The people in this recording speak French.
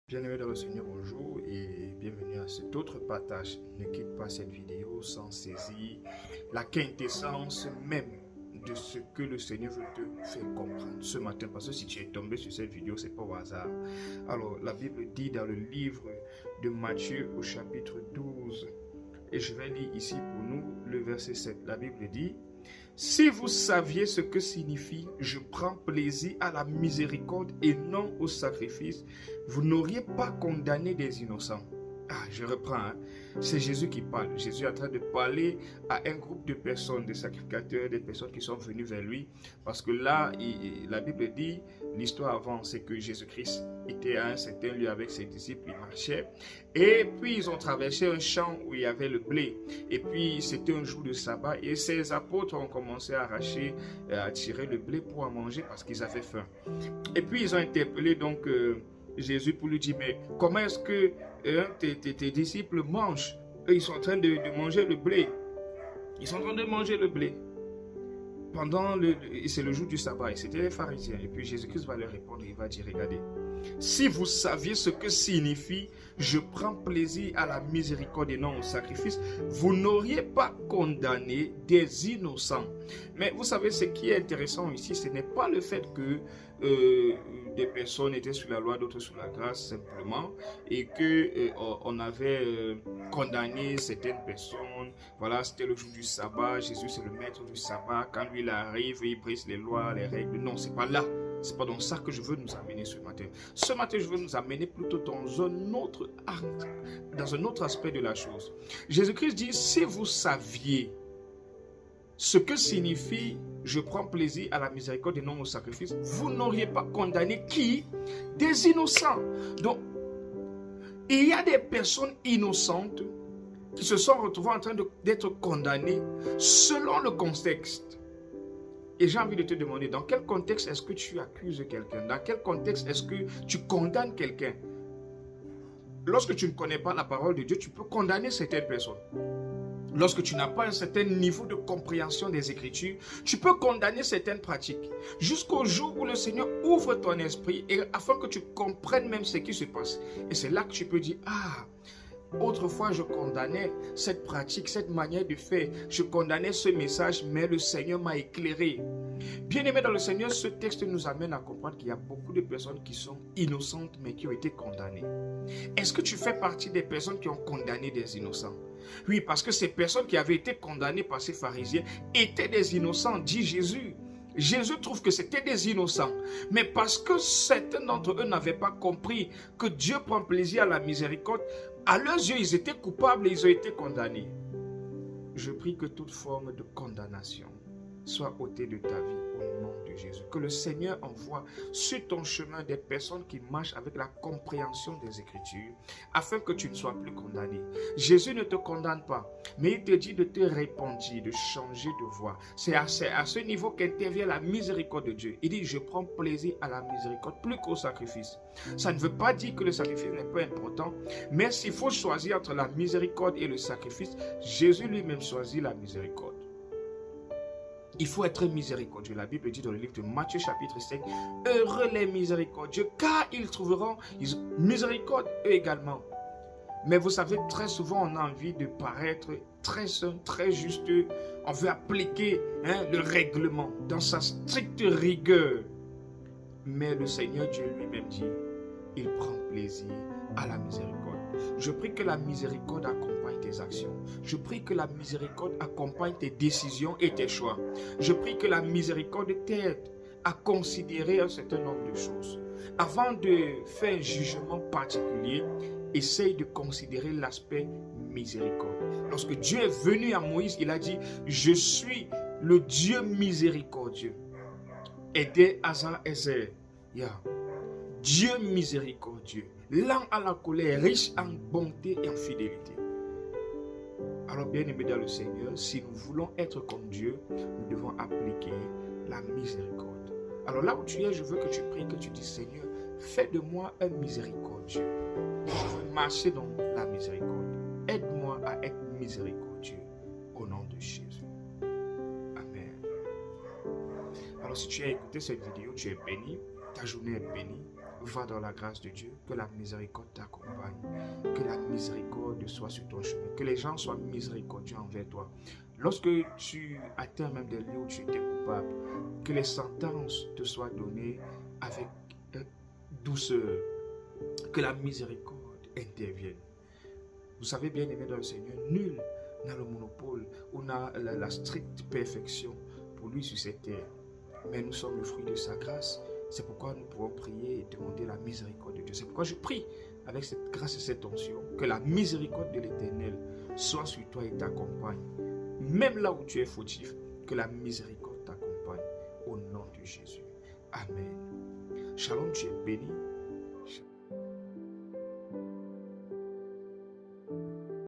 Bien-aimés dans le Seigneur, bonjour et bienvenue à cet autre partage. Ne quitte pas cette vidéo sans saisir la quintessence même de ce que le Seigneur veut te faire comprendre ce matin. Parce que si tu es tombé sur cette vidéo, c'est pas au hasard. Alors, la Bible dit dans le livre de Matthieu au chapitre 12, et je vais lire ici pour nous le verset 7. La Bible dit: si vous saviez ce que signifie « je prends plaisir à la miséricorde et non au sacrifice », vous n'auriez pas condamné des innocents. Ah, je reprends, hein. C'est Jésus qui parle. Jésus est en train de parler à un groupe de personnes, des sacrificateurs, des personnes qui sont venues vers lui. Parce que là, la Bible dit, l'histoire avant, c'est que Jésus-Christ était à un certain lieu avec ses disciples, il marchait. Et puis, ils ont traversé un champ où il y avait le blé. Et puis, c'était un jour de sabbat. Et ses apôtres ont commencé à arracher, à tirer le blé pour en manger parce qu'ils avaient faim. Et puis, ils ont interpellé donc Jésus pour lui dire, mais comment est-ce que tes disciples mangent? Eux, ils sont en train de manger le blé. Ils sont en train de manger le blé. C'est le jour du sabbat et c'était les pharisiens. Et puis Jésus-Christ va leur répondre, il va dire, regardez, si vous saviez ce que signifie « je prends plaisir à la miséricorde et non au sacrifice », vous n'auriez pas condamné des innocents. Mais vous savez, ce qui est intéressant ici, ce n'est pas le fait que des personnes étaient sous la loi, d'autres sous la grâce simplement, et que on avait condamné certaines personnes. Voilà, c'était le jour du sabbat, Jésus c'est le maître du sabbat, quand lui il arrive, il brise les lois, les règles. Non, c'est pas là. C'est pas dans ça que je veux nous amener ce matin. Ce matin, je veux nous amener plutôt dans un autre aspect de la chose. Jésus-Christ dit, si vous saviez ce que signifie « je prends plaisir à la miséricorde et non au sacrifice », vous n'auriez pas condamné qui? Des innocents. Donc, il y a des personnes innocentes qui se sont retrouvées en train d'être condamnées selon le contexte. Et j'ai envie de te demander, dans quel contexte est-ce que tu accuses quelqu'un? Dans quel contexte est-ce que tu condamnes quelqu'un? Lorsque tu ne connais pas la parole de Dieu, tu peux condamner certaines personnes. Lorsque tu n'as pas un certain niveau de compréhension des Écritures, tu peux condamner certaines pratiques. Jusqu'au jour où le Seigneur ouvre ton esprit et afin que tu comprennes même ce qui se passe. Et c'est là que tu peux dire, ah, autrefois, je condamnais cette pratique, cette manière de faire. Je condamnais ce message, mais le Seigneur m'a éclairé. Bien-aimés dans le Seigneur, ce texte nous amène à comprendre qu'il y a beaucoup de personnes qui sont innocentes, mais qui ont été condamnées. Est-ce que tu fais partie des personnes qui ont condamné des innocents? Oui, parce que ces personnes qui avaient été condamnées par ces pharisiens étaient des innocents, dit Jésus. Jésus trouve que c'était des innocents. Mais parce que certains d'entre eux n'avaient pas compris que Dieu prend plaisir à la miséricorde, à leurs yeux, ils étaient coupables et ils ont été condamnés. Je prie que toute forme de condamnation soit ôtée de ta vie au nom de Jésus. Que le Seigneur envoie sur ton chemin des personnes qui marchent avec la compréhension des Écritures afin que tu ne sois plus condamné. Jésus ne te condamne pas, mais il te dit de te repentir, de changer de voie. C'est à ce niveau qu'intervient la miséricorde de Dieu. Il dit, je prends plaisir à la miséricorde plus qu'au sacrifice. Ça ne veut pas dire que le sacrifice n'est pas important, mais s'il faut choisir entre la miséricorde et le sacrifice, Jésus lui-même choisit la miséricorde. Il faut être miséricordieux. La Bible dit dans le livre de Matthieu chapitre 5, heureux les miséricordieux, car ils trouveront miséricorde eux également. Mais vous savez, très souvent, on a envie de paraître très saint, très juste. On veut appliquer le règlement dans sa stricte rigueur. Mais le Seigneur Dieu lui-même dit, il prend plaisir à la miséricorde. Je prie que la miséricorde accompagne tes actions. Je prie que la miséricorde accompagne tes décisions et tes choix. Je prie que la miséricorde t'aide à considérer un certain nombre de choses. Avant de faire un jugement particulier, essaye de considérer l'aspect miséricorde. Lorsque Dieu est venu à Moïse, il a dit, je suis le Dieu miséricordieux. Aidez Hazar Ezer. Dieu miséricordieux, lent à la colère, riche en bonté et en fidélité. Alors bien aimés dans le Seigneur, si nous voulons être comme Dieu, nous devons appliquer la miséricorde. Alors là où tu es, je veux que tu pries, que tu dis, Seigneur, fais de moi un miséricordieux. Je veux marcher dans la miséricorde. Aide-moi à être miséricordieux au nom de Jésus. Amen. Alors si tu as écouté cette vidéo, tu es béni, ta journée est bénie. Va dans la grâce de Dieu, que la miséricorde t'accompagne, que la miséricorde soit sur ton chemin, que les gens soient miséricordieux envers toi. Lorsque tu atteins même des lieux où tu étais coupable, que les sentences te soient données avec douceur, que la miséricorde intervienne. Vous savez, bien aimé dans le Seigneur, nul n'a le monopole ou n'a la stricte perfection pour lui sur cette terre. Mais nous sommes le fruit de sa grâce. C'est pourquoi nous pouvons prier et demander la miséricorde de Dieu. C'est pourquoi je prie avec cette grâce et cette onction que la miséricorde de l'Éternel soit sur toi et t'accompagne. Même là où tu es fautif, que la miséricorde t'accompagne au nom de Jésus. Amen. Shalom, tu es béni.